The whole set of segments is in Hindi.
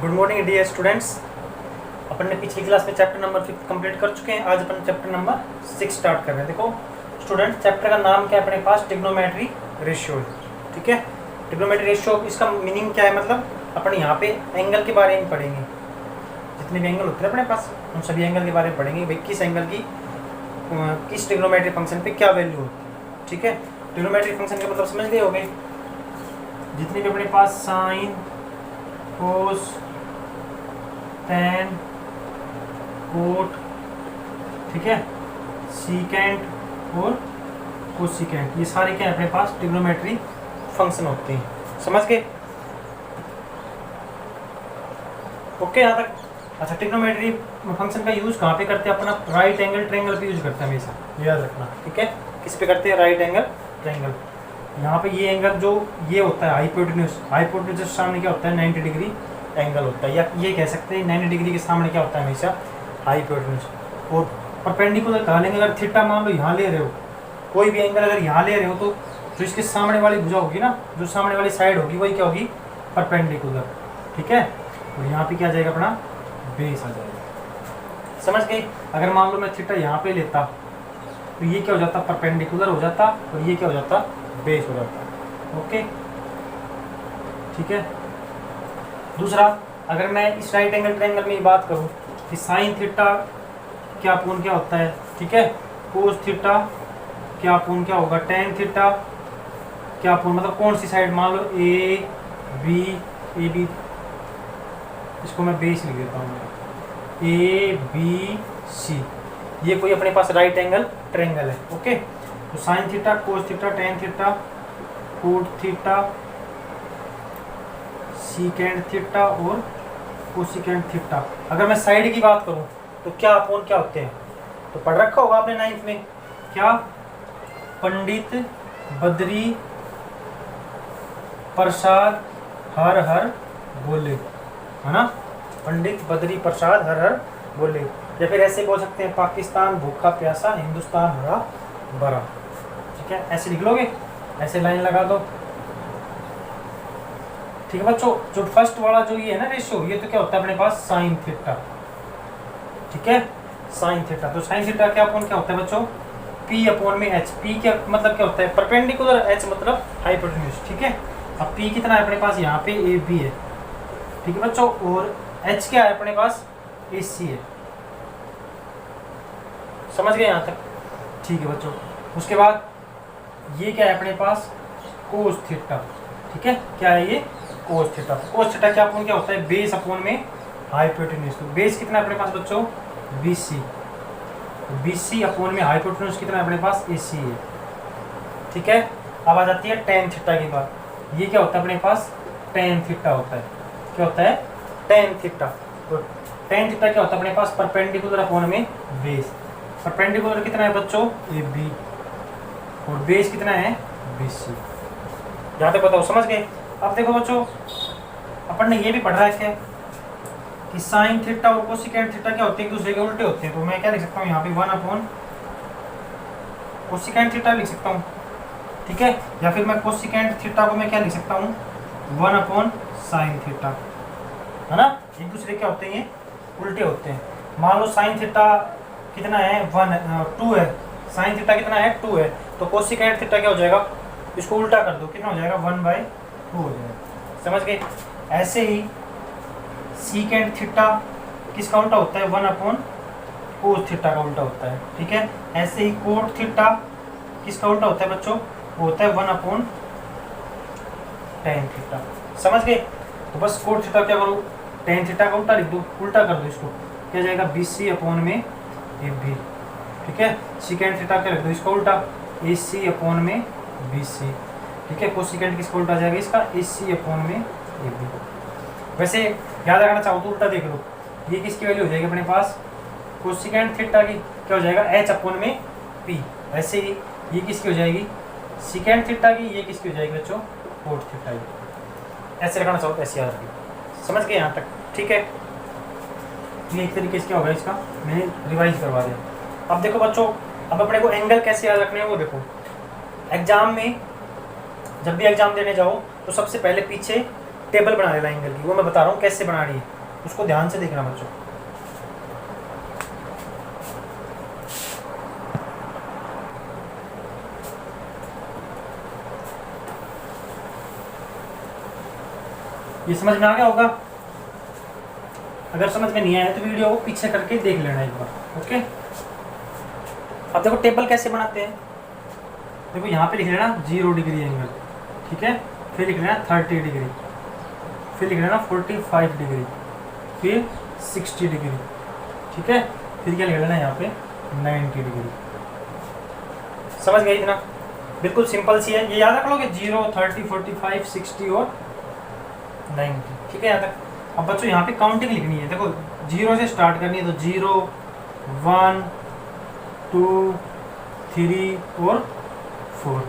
Good morning dear students. अपन ने पिछली क्लास में चैप्टर नंबर 5 कंप्लीट कर चुके हैं। आज अपन चैप्टर नंबर 6 स्टार्ट कर रहे हैं। देखो स्टूडेंट, चैप्टर का नाम क्या है अपने पास? Trigonometry ratio. ठीक है, ट्रिग्नोमेट्री रेशियो, इसका मीनिंग क्या है? मतलब अपन यहाँ पे एंगल के बारे में पढ़ेंगे। जितने भी एंगल होते हैं अपने पास उन सभी एंगल के बारे में पढ़ेंगे। भाई किस एंगल की किस ट्रिग्नोमेट्री फंक्शन पे क्या वैल्यू होती है। ठीक है, ट्रिग्नोमेट्री फंक्शन का मतलब समझ गए होंगे। जितने भी अपने पास साइन, कोस, टैन, कोट, ठीक है, सीकेंट और कोसिकेंट, ये सारे क्या है अपने पास? ट्रिग्नोमेट्री फंक्शन होते हैं। समझ गए? ओके यहाँ तक? अच्छा, ट्रिग्नोमेट्री फंक्शन का यूज कहाँ पे करते हैं? अपना राइट एंगल ट्रायंगल पे यूज करते हैं हमेशा, याद रखना। ठीक है, किस पे करते हैं? Right angle triangle. यहाँ पे ये एंगल जो ये होता है हाइपोटेन्यूज, हाइपोटेन्यूज सामने क्या होता है? 90 डिग्री एंगल होता है, या ये कह सकते हैं 90 डिग्री के सामने क्या होता है? हमेशा हाइपोटेन्यूज। और परपेंडिकुलर कहा लेंगे, अगर थीटा मान लो यहाँ ले रहे हो, कोई भी एंगल अगर यहाँ ले रहे हो तो जो इसके सामने वाली भुजा होगी ना, जो सामने वाली साइड होगी वही क्या होगी? परपेंडिकुलर। ठीक है, और यहाँ पे क्या आ जाएगा? अपना बेस आ जाएगा। समझ गए? अगर मान लो मैं थीटा यहाँ पे लेता तो ये क्या हो जाता? परपेंडिकुलर हो जाता, और ये क्या हो जाता? बेस हो जाता। ओके, ठीक है। दूसरा, अगर मैं इस राइट एंगल ट्रायंगल में बात करूं कि साइन थीटा क्या पूर्ण क्या होता है? ठीक है, कोस थीटा क्या पूर्ण क्या होगा? टेन थीटा क्या पूर्ण, मतलब कौन सी साइड? मान लो ए बी, इसको मैं बेस लिख देता हूँ, ए बी सी, ये कोई अपने पास राइट एंगल ट्रायंगल है। ओके, तो sine theta, cos theta, tan theta, cot theta, secant theta और कोसिकेंट थीटा। अगर मैं साइड की बात करूं तो क्या अपोन क्या होते हैं? तो पढ़ रखा होगा आपने 9th में, क्या? पंडित बद्री प्रसाद हर हर बोले, है ना? पंडित बद्री प्रसाद हर हर बोले। या फिर ऐसे बोल सकते हैं, पाकिस्तान भूखा प्यासा, हिंदुस्तान हरा भरा। ठीक है, ऐसे लिख लोगे, ऐसे लाइन लगा दो। ठीक है बच्चों, जो फर्स्ट वाला जो ये है ना रेशियो, ये तो क्या होता है अपने पास? Sine theta. ठीक है, साइन थीटा। तो साइन थीटा क्या अपोन क्या होता है बच्चों? पी अपोन में एच। पी क्या मतलब क्या होता है? परपेंडिकुलर, एच मतलब हाइपोटेन्यूज। ठीक है, अब पी कितना है अपने पास? यहाँ पे ए बी है। ठीक है बच्चों, और एच क्या है अपने पास? ए सी है। समझ गए यहाँ तक? ठीक है बच्चों, उसके बाद ये क्या है अपने पास? Cos theta. ठीक है, क्या है ये? Cos theta. कोस थीटा क्या अपोन क्या होता है? बेस अपोन में हाइपोटेन्यूज। तो बेस कितना है अपने पास बच्चों? BC। BC अपोन में हाइपोटेन्यूज कितना है अपने पास? AC है। ठीक है, अब आ जाती है टेन थीटा की बात। ये क्या होता है अपने पास? टेन थीटा होता है। क्या होता है? Tan theta. तो टेन थीटा क्या होता है अपने पास? परपेंडिकुलर अपोन में बेस। परपेंडिकुलर कितना है बच्चों? AB, और बेस कितना है? BC। जहाँ तक बताओ, समझ गए? अब देखो बच्चों, अपन ने ये भी पढ़ा है क्या कि साइन थीटा और कोसिकेंट थीटा क्या होते हैं? एक दूसरे के उल्टे होते हैं। तो मैं क्या लिख सकता हूँ यहाँ पे? 1 अपॉन कोसिकेंट थीटा लिख सकता हूँ। ठीक है, या फिर मैं कोसिकेंट थीटा को मैं क्या लिख सकता हूँ? 1 अपॉन साइन थीटा, है ना? एक दूसरे क्या होते हैं? ये उल्टे होते हैं। मान लो साइन थीटा कितना है? 2 है। साइन थीटा कितना है? 2 है। तो कोसिकेंट थीटा क्या हो जाएगा? इसको उल्टा कर दो, कितना हो जाएगा? 1/2 हो जाएगा। समझ गए? ऐसे ही सीकेंट थीटा किसका उल्टा होता है? 1 अपॉन कोस थीटा का उल्टा होता है। ठीक है, ऐसे ही कोट थीटा किसका उल्टा होता है बच्चों? वो होता है 1 अपॉन टेन थीटा। समझ गए? तो बस कोट थीटा क्या करो? टेन थीटा का उल्टा लिख दो, उल्टा कर दो इसको, क्या जाएगा? BC अपोन में AB। ठीक है, सीकेंट थीटा क्या लिख दो? इसका उल्टा AC अपोन में BC। ठीक है, कोसिकेंट किसका उल्टा जाएगा? इसका AC अपोन में AB। वैसे याद रखना चाहो तो उल्टा देख लो, ये किसकी वैल्यू हो जाएगी अपने पास? कोसिकेंट थीटा की क्या हो जाएगा? H अपोन में P। वैसे ही ये किसकी हो जाएगी? सीकेंट थीटा की। ये किसकी हो जाएगी बच्चों? कोट थीटा की। ऐसे रखना चाहो तो ऐसे याद रखिए। समझ गए यहाँ तक? ठीक है, ये एक तरीके से क्या होगा इसका, मैंने रिवाइज करवा दिया। अब देखो बच्चों, अब अपने को एंगल कैसे याद रखने हैं वो देखो। एग्जाम में जब भी एग्जाम देने जाओ तो सबसे पहले पीछे टेबल बना लेना एंगल की, वो मैं बता रहा हूँ कैसे बनानी है, उसको ध्यान से देखना बच्चों। ये समझ में आ गया होगा? अगर समझ में नहीं आया तो वीडियो को पीछे करके देख लेना एक बार। ओके, अब देखो टेबल कैसे बनाते हैं। देखो यहाँ पे लिख लेना 0 डिग्री एंगल, ठीक है, फिर लिख लेना 30 डिग्री, फिर लिख लेना 45 डिग्री, फिर 60 डिग्री, ठीक है, फिर क्या लिख लेना यहाँ पे 90 डिग्री। समझ गए इतना? बिल्कुल सिंपल सी है, ये याद रख लोगे 0, 30, 45, 60 और 90, ठीक है यहाँ तक। अब बच्चों यहाँ पे काउंटिंग लिखनी है, देखो 0 से स्टार्ट करनी है, तो 0, 1, 2, 3 और 4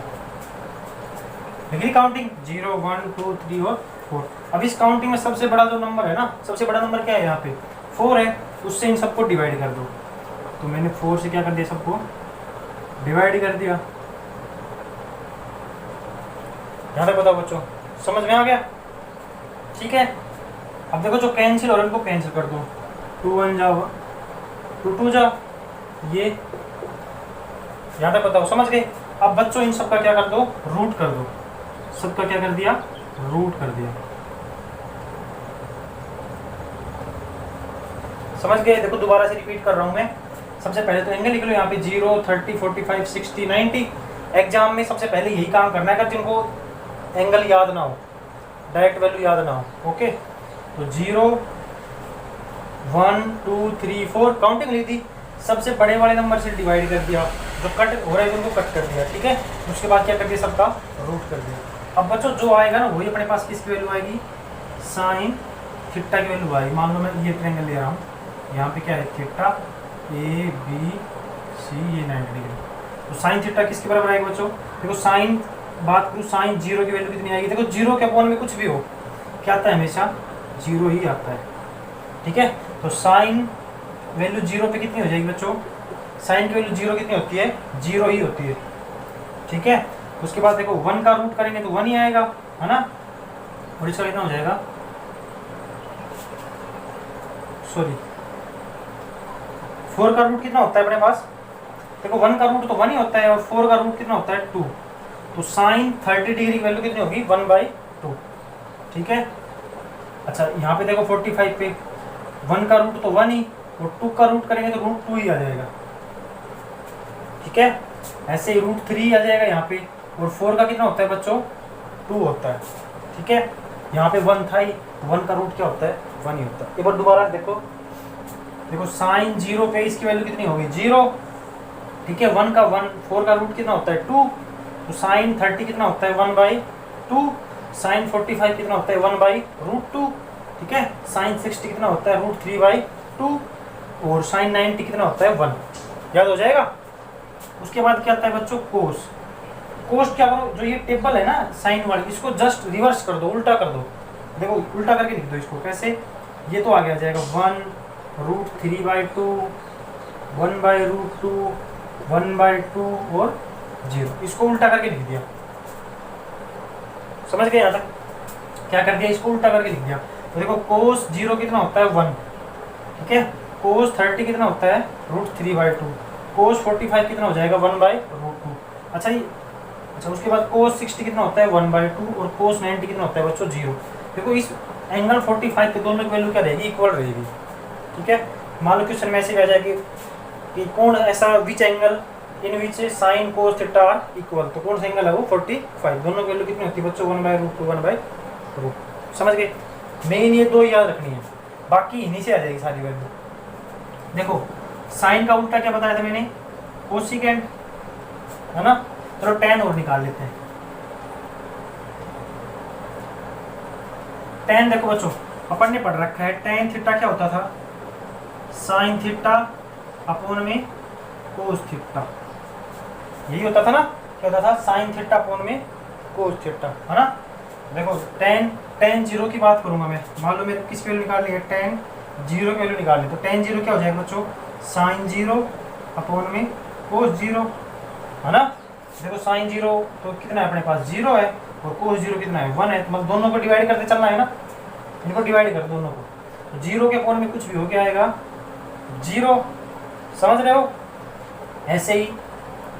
लिखी काउंटिंग, 0, 1, 2, 3 और 4। अब इस काउंटिंग में सबसे बड़ा जो नंबर है ना, सबसे बड़ा नंबर क्या है यहाँ पे 4 है, उससे इन सबको डिवाइड कर दो। तो मैंने 4 से क्या कर दिया, सबको डिवाइड कर दिया। यहाँ तक बताओ बच्चों, समझ में आ गया? ठीक है, अब देखो जो कैंसिल हो रहा है उनको कैंसिल कर दो, 2 1 जा 2 2 जा, ये यहाँ तक बताओ, समझ गए? अब बच्चों इन सबका क्या कर दो, रूट कर दो, सबका क्या कर दिया, रूट कर दिया। समझ गए? देखो दोबारा से रिपीट कर रहा हूं मैं। सबसे पहले तो एंगल लिख लो यहाँ पे 0, 30, 45, 60, 90। एग्जाम में सबसे पहले यही काम करना है, अगर जिनको एंगल याद ना हो, डायरेक्ट वैल्यू याद ना हो। ओके, तो 0, 1, 2, 3, 4 काउंटिंग लिख दी, सबसे बड़े वाले नंबर से डिवाइड कर दिया, जो कट हो रहा है उनको कट कर दिया, ठीक है। उसके बाद क्या कर दिया, सबका रूट कर दिया। अब बच्चों जो आएगा ना वही अपने पास किसकी वैल्यू आएगी, साइन थीटा की वैल्यू आएगी। मान लो मैं ये ट्रायंगल ले रहा हूँ, यहाँ पे क्या है थीटा ए बी सी, ये 90 डिग्री, तो साइन थीटा किसके बराबर आएगा बच्चों? देखो साइन, बात करूँ साइन 0 की वैल्यू कितनी आएगी, देखो 0 के अपॉन में कुछ भी हो क्या आता है, हमेशा 0 ही आता है, ठीक है। तो साइन वैल्यू 0 पे कितनी हो जाएगी बच्चों, साइन की वैल्यू 0 कितनी होती है, 0 ही होती है, ठीक है। उसके बाद देखो 1 का रूट करेंगे तो 1 ही आएगा, है ना, और इसका कितना हो जाएगा, सॉरी 4 का रूट कितना होता है अपने पास, देखो 1 का रूट तो 1 ही होता है, और 4 का रूट कितना होता है 2, तो साइन 30 डिग्री की वैल्यू कितनी होगी, 1/2, ठीक है। अच्छा यहाँ पे देखो 45 पे 1 का रूट तो 1 ही, और 2 का रूट करेंगे तो रूट 2 ही आ जाएगा, ठीक है। ऐसे ही रूट 3 आ जाएगा यहाँ पे, और 4 का कितना होता है बच्चों, 2 होता है, ठीक है। यहाँ पे 1 था ही, 1 का रूट क्या होता है, 1 ही होता है। एक बार दोबारा देखो, देखो साइन 0 पे इसकी वैल्यू कितनी होगी, 0, ठीक है। 1 का 1, 4 का रूट कितना होता है 2, तो साइन 30 कितना होता है 1/2, साइन 45 कितना होता है 1/√2, ठीक है। साइन 60 कितना होता है √3/2, और साइन 90 कितना होता है 1, याद हो जाएगा। उसके बाद क्या आता है बच्चों, कोस। कोस क्या करो, जो ये टेबल है ना साइन वाली, इसको जस्ट रिवर्स कर दो, उल्टा कर दो। देखो उल्टा करके लिख दो इसको, कैसे, ये तो आगे आ जाएगा 1√3/2, 1/√2, 1/2 और 0, इसको उल्टा करके लिख दिया। समझ गए यहाँ तक? क्या कर दिया, इसको उल्टा करके लिख दिया। तो देखो कोस 0 कितना होता है 1, ठीक है। कोस 30 कितना होता है √3/2, कोस 45 कितना हो जाएगा 1/√2। अच्छा ये, अच्छा उसके बाद कोस 60 कितना होता है 1/2, और कोस 90 कितना होता है बच्चों 0। देखो इस एंगल 45 पे दोनों की वैल्यू क्या रहेगी, इक्वल रहेगी, ठीक है। मान लो क्वेश्चन में ऐसे आ जाएगी कि कौन ऐसा, which angle in which sine cos theta are equal, तो कौन सा एंगल है वो 45, दोनों की वैल्यू कितनी होती है बच्चों 1/√2, 1/√2। समझ गए? मेन ये दो याद रखनी है, बाकी इन्हीं से आ जाएगी सारी वैल्यू। देखो साइन का उल्टा क्या बताया था मैंने, कोसिकेंट, है ना। चलो tan और निकाल लेते हैं। tan देखो बच्चों अपन ने पढ़ रखा है, tan थीटा क्या होता था, साइन थीटा अपॉन में कोस थीटा, यही होता था ना, क्या होता था, साइन थीटा अपॉन में कोस थीटा, है ना। देखो tan 0 की बात करूंगा मैं, मान लो मेरे किस वैल्यू निकालनी है, tan 0 की वैल्यू निकालनी, तो tan 0 क्या हो जाएगा बच्चों, साइन 0 अपॉन में कोस 0, है ना। देखो साइन 0 तो कितना है अपने पास 0 है, और कोस 0 कितना है 1 है, तो मतलब दोनों को डिवाइड करते चलना है ना, इनको डिवाइड कर दोनों को, तो 0 के अपॉन में कुछ भी हो गया आएगा 0, समझ रहे हो। ऐसे ही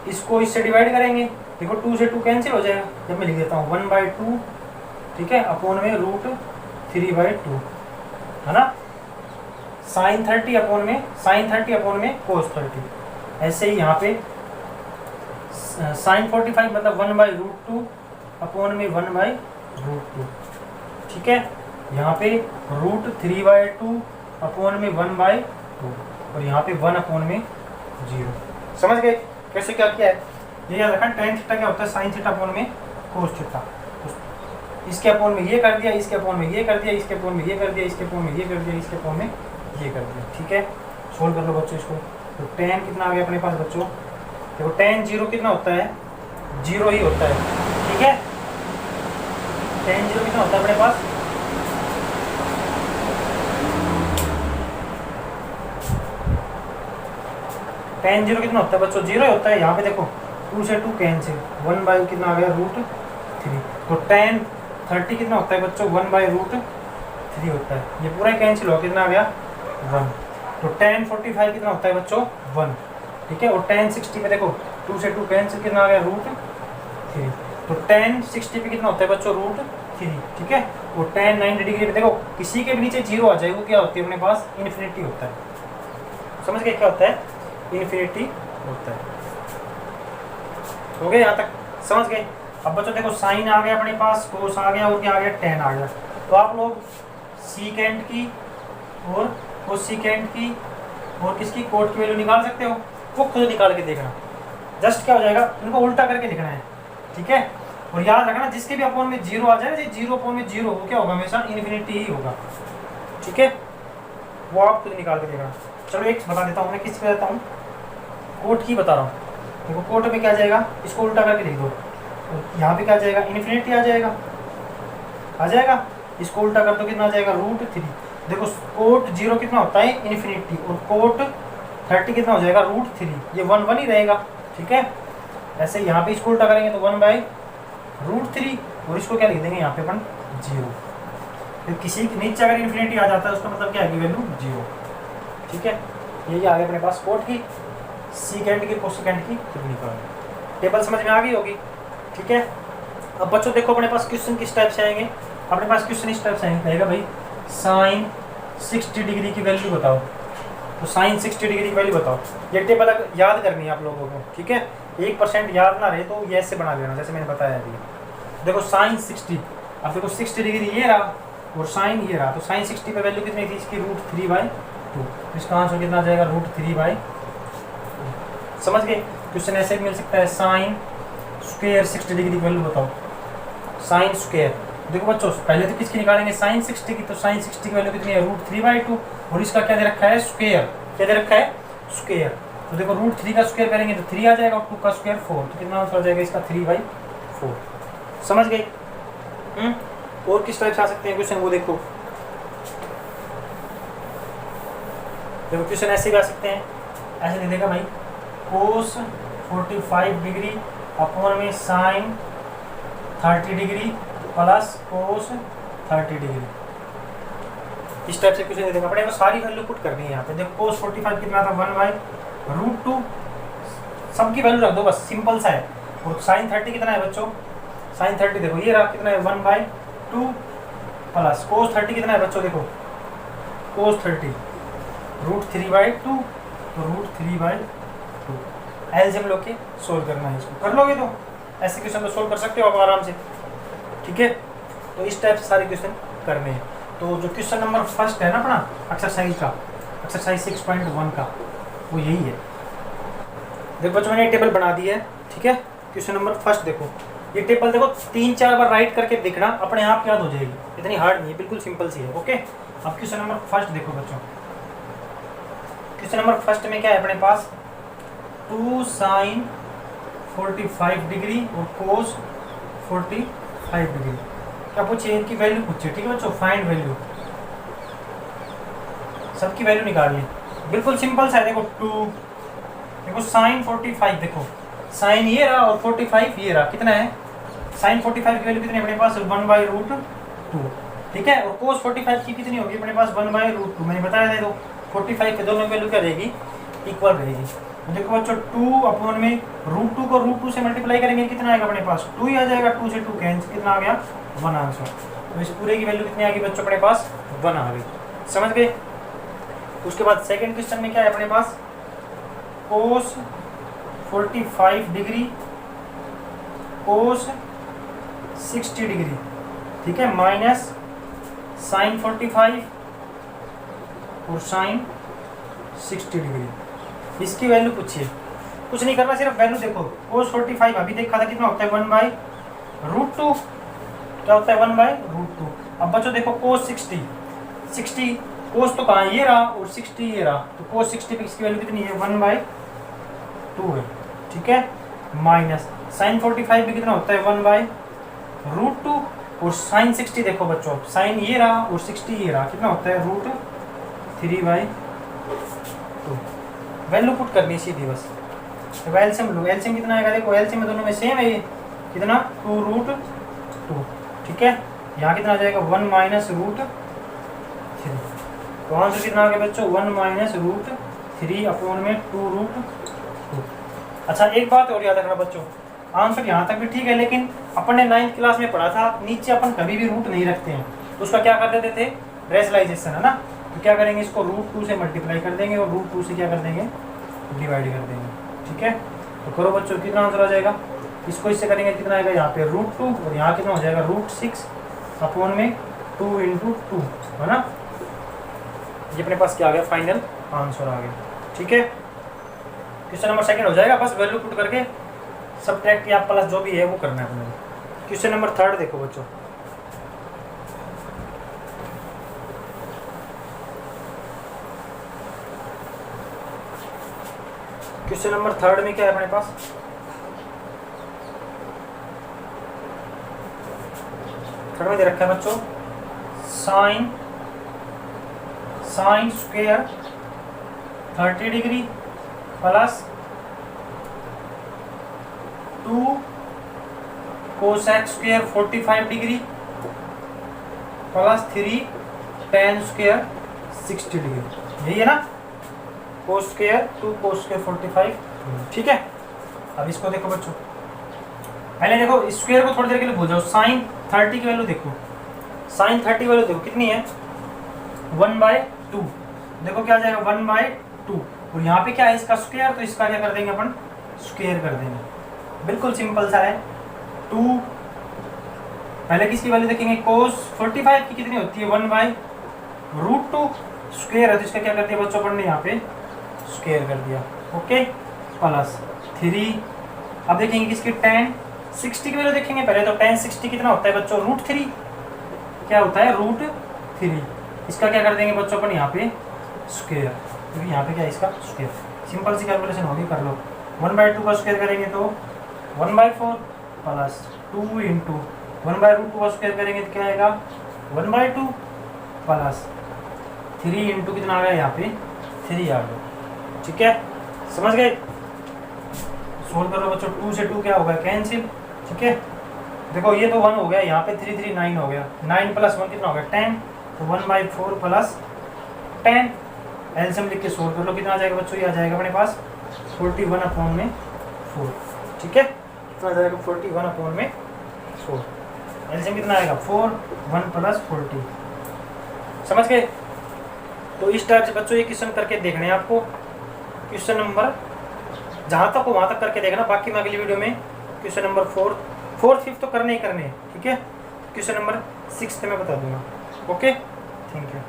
इसको इससे डिवाइड करेंगे, देखो 2 से 2 कैंसिल हो जाएगा, जब मैं लिख देता हूँ 1/2, ठीक है, अपॉन में √3/2, है ना। sin 30 अपॉन में cos 30। ऐसे ही यहाँ पे sin 45 मतलब 1/√2 अपॉन में 1/√2, ठीक है। यहाँ पे √3/2 अपॉन में 1/2 और यहाँ पे 1 अपॉन में 0। समझ गए कैसे क्या किया है। ये याद रखना tan थीटा क्या होता है sin थीटा अपॉन में cos थीटा। इसके अपॉन में ये कर दिया, इसके अपॉन में ये कर दिया, इसके अपॉन में ये कर दिया, इसके अपॉन में ये कर दिया, इसके अपॉन में ये कर दिया, ठीक है। सोल्व कर लो बच्चों इसको। तो tan कितना आ गया अपने पास बच्चों, देखो tan 0 कितना होता है 0 ही होता है, ठीक है। tan 0 कितना होता है अपने पास, tan 0 कितना होता है बच्चों 0 ही होता है। यहाँ पे देखो 2 से 2 कैंसिल, 1/, कितना आ गया √3। तो tan 30 कितना होता है बच्चों 1/√3 होता है, ये पूरा कैंसिल हो कितना आ गया 1। तो tan 45 कितना होता है बच्चों 1, ठीक है। और tan 60 पे देखो 2 से 2 कैंसिल, कितना आ गया √3। तो tan 60 पे कितना होता है बच्चों √3, ठीक है। और tan 90 डिग्री पे देखो किसी के भी नीचे 0 आ जाए, वो क्या होती है अपने पास इन्फिनिटी होता है। समझ गए क्या होता है, इन्फिनिटी होता है। हो गया यहाँ तक, समझ गए। अब बच्चों देखो साइन आ गया अपने पास, कोस आ गया और क्या आ गया tan आ गया। तो आप लोग सीकेंट की और कोसिकेंट की और किसकी कोट की वैल्यू निकाल सकते हो, वो खुद निकाल के देखना। जस्ट क्या हो जाएगा, इनको उल्टा करके लिखना है, ठीक है। और याद रखना जिसके भी अपॉन में 0 आ जाए ना, 0 अपॉन में 0 वो क्या होगा हमेशा इन्फिनिटी ही होगा, ठीक है। वो आप खुद निकाल के देखना। चलो एक बता देता हूँ मैं, किस पे बताता हूँ, कोट की बता रहा हूँ। देखो कोट में क्या जाएगा, इसको उल्टा करके लिख दो, यहाँ पे क्या आ जाएगा इन्फिनिटी आ जाएगा। इसको उल्टा कर दो कितना आ जाएगा √3। देखो कोट 0 कितना होता है इन्फिनिटी, और कोट 30 कितना हो जाएगा √3, ये 1 ही रहेगा, ठीक है। ऐसे यहाँ पे इसको उल्टा करेंगे तो 1/√3 और इसको क्या लिख देंगे यहाँ पे अपन 0। फिर किसी के नीचे अगर इन्फिनिटी आ जाता है उसका मतलब क्या है वैल्यू 0, ठीक है। यही आ गया अपने पास कोट की, सीकेंट की, कोसेकेंट की कितनी का टेबल समझ में आ गई होगी, ठीक है। अब बच्चों देखो अपने पास क्वेश्चन किस टाइप से आएंगे, अपने पास क्वेश्चन इस टाइप से आएंगे, कहेगा भाई sin 60 डिग्री की वैल्यू बताओ। तो sin 60 डिग्री की वैल्यू बताओ, ये टेबल याद करनी है आप लोगों को, ठीक है। 1% याद ना रहे तो ये ऐसे बना लेना जैसे मैंने बताया अभी। देखो sin 60, अब देखो 60 डिग्री ये रहा और sin ये रहा, तो sin 60 पे वैल्यू कितनी थी इसकी √3/2, इसका आंसर कितना आ जाएगा √3/2। समझ गए। क्वेश्चन ऐसे भी मिल सकता है sin स्क्वायर 60 डिग्री की वैल्यू बताओ, sin स्क्वायर। देखो बच्चों पहले तो किसकी निकालेंगे sin 60 की, तो sin 60 की वैल्यू कितनी है √3/2 और इसका क्या दे रखा है स्क्वायर, क्या दे रखा है स्क्वायर। तो देखो √3 का स्क्वायर करेंगे तो 3 आ जाएगा और 2 का स्क्वायर 4, तो कितना आंसर आ जाएगा इसका 3/4। समझ गए। और किस टाइप से आ सकते हैं क्वेश्चन, वो देखो क्वेश्चन ऐसे भी आ सकते हैं, ऐसे दे देगा भाई cos 45 डिग्री अपॉन में sin 30 degree plus cos 30 degree, इस टाइप से क्वेश्चन दे देगा। अपने को सारी वैल्यू पुट करनी है यहाँ पे। देखो cos 45 कितना था 1/√2, सबकी वैल्यू रख दो बस, सिंपल सा है। और sin 30 कितना है बच्चों, sin 30 देखो ये रहा कितना है 1/2 प्लस cos 30 कितना है बच्चों, देखो cos 30 √3/2, तो √3/2। एलसीएम लोग के सोल्व करना है, इसको कर लोगे तो ऐसे क्वेश्चन तो सोल्व कर सकते हो आप आराम से, ठीक है। तो इस टाइप से सारे क्वेश्चन करने हैं। तो जो क्वेश्चन नंबर फर्स्ट है ना अपना एक्सरसाइज का, एक्सरसाइज 6.1 का, वो यही है। देखो बच्चों मैंने टेबल बना दी है, ठीक है। क्वेश्चन नंबर फर्स्ट देखो, ये टेबल देखो 3-4 बार राइट करके देखना, अपने आप याद हो जाएगी, इतनी हार्ड नहीं है, बिल्कुल सिंपल सी है, ओके। अब क्वेश्चन नंबर फर्स्ट देखो बच्चों, क्वेश्चन नंबर फर्स्ट में क्या है अपने पास 2 sin 45 डिग्री और cos 45 डिग्री, क्या पूछे इनकी वैल्यू पूछे, ठीक है बच्चों। फाइंड वैल्यू, सबकी वैल्यू निकालिए, बिल्कुल सिंपल सा है। देखो 2, देखो sin 45, देखो sin ये रहा और 45 ये रहा, कितना है साइन 45 की वैल्यू कितनी है अपने पास 1/√2, ठीक है। और कोस 45 की कितनी होगी अपने पास 1/√2, मैंने बताया था। तो 45 के दोनों वैल्यू क्या रहेगी, इक्वल रहेगी। तो देखो बच्चों 2 में √2 को √2 से मल्टीप्लाई करेंगे कितना आएगा अपने पास 2 ही आ जाएगा, 2 से 2 कैंसिल, कितना आ गया 1 आंसर। तो इस पूरे की वैल्यू कितनी आ गई बच्चों अपने पास 1 आ गई, समझ गए। उसके बाद सेकंड क्वेश्चन में क्या है अपने पास, कोस 45 डिग्री कोस 60 डिग्री, ठीक है, माइनस साइन 45 और साइन 60 डिग्री, इसकी वैल्यू पूछिए। कुछ नहीं करना, सिर्फ वैल्यू देखो। कोस 45 अभी देखा था कितना होता है 1/√2, क्या होता है 1/√2। अब बच्चों देखो कोस 60 कोस तो कहाँ ये रहा और 60 ये रहा, तो कोस 60 पे इसकी वैल्यू कितनी है 1/2 है, ठीक है। माइनस साइन 45 भी कितना होता है 1/√2 और साइन 60 देखो बच्चों, साइन ये रहा और 60 ये रहा, कितना होता है √3/2। वैल्यू पुट करनी सीधी बस। तो एलसीएम लो, एलसीएम कितना आएगा देखो, एलसीएम दोनों में सेम है ये, कितना 2√2, ठीक है। यहाँ कितना आ जाएगा 1 - √3, तो आंसर कितना आ गया बच्चों 1 - √3/2√2। अच्छा एक बात और याद रखना बच्चों, आंसर यहाँ तक भी ठीक है, लेकिन अपन ने 9th क्लास में पढ़ा था नीचे अपन कभी भी रूट नहीं रखते हैं, तो उसका क्या कर देते थे रेशनलाइजेशन, है ना। तो क्या करेंगे, इसको √2 से मल्टीप्लाई कर देंगे और √2 से क्या कर देंगे डिवाइड कर देंगे, ठीक है। तो करो बच्चों, कितना आंसर आ जाएगा, इसको इससे करेंगे कितना आएगा यहाँ पे √2 और यहाँ कितना हो जाएगा √6/2 है ना। ये अपने पास क्या आ गया, फाइनल आंसर आ गया, ठीक है। क्वेश्चन नंबर सेकंड हो जाएगा, बस वैल्यू पुट करके सब्ट्रैक्ट या प्लस जो भी है वो करना है अपने। क्वेश्चन नंबर थर्ड देखो बच्चों, क्वेश्चन नंबर थर्ड में क्या है अपने पास, थर्ड में दे रखा है बच्चों sine square 30 degree plus 2 cosec square 45 degree plus 3 tan square 60 degree, यही है ना। कोस स्क्वायर 2 कोस स्क्वायर 45, ठीक है। अब इसको देखो बच्चों, पहले देखो स्क्वायर को थोड़ी देर के लिए भूल जाओ, साइन 30 की वैल्यू देखो, साइन 30 वैल्यू देखो कितनी है 1/2, देखो क्या आ जाएगा 1/2 और यहाँ पे क्या है इसका स्क्वायर, तो इसका क्या कर देंगे अपन स्क्वायर कर देंगे, बिल्कुल सिंपल सा है। 2 पहले किसकी वैल्यू देखेंगे, कोस 45 की कितनी होती है 1/√2 स्क्वायर है, तो इसका क्या कर दिया बच्चों अपन ने यहाँ पे स्क्वायर कर दिया, ओके, प्लस 3। अब देखेंगे किसकी tan 60 की वैल्यू देखेंगे, पहले तो tan 60 कितना होता है बच्चों √3, क्या होता है √3, इसका क्या कर देंगे बच्चों अपन यहाँ पे स्क्वायर, क्योंकि यहाँ पे क्या है इसका स्क्वायर, सिंपल सी कैलकुलेशन होगी, कर लो। 1/2 का स्क्वायर करेंगे तो 1/4 प्लस 2 इंटू 1/√2 का स्क्वायर करेंगे तो क्या आएगा 1/2 प्लस 3 इंटू कितना आ गया यहाँ पे 3 आ गया, ठीक है, समझ गए। सोल्व करो बच्चों, 2 से 2 क्या होगा कैंसिल, ठीक है। देखो ये तो 1 हो गया, यहाँ पे 3 3 9 हो गया, 9 + 1 कितना हो गया 10, तो 1/4 प्लस 10 एलसीएम लिख के सोल्व कर लो, कितना आ जाएगा बच्चों, ये आ जाएगा अपने पास 41/4, ठीक है, कितना आ जाएगा 41/4, एलसीएम कितना आएगा 4, 1 + 40, समझ गए। तो इस टाइप से बच्चों ये क्वेश्चन करके देखने हैं आपको, क्वेश्चन नंबर जहाँ तक हो वहाँ तक करके देखना, बाकी मैं अगली वीडियो में क्वेश्चन नंबर 4, 4th 5th तो करने ही करने हैं, ठीक है। क्वेश्चन नंबर 6 मैं बता दूंगा, ओके, थैंक यू।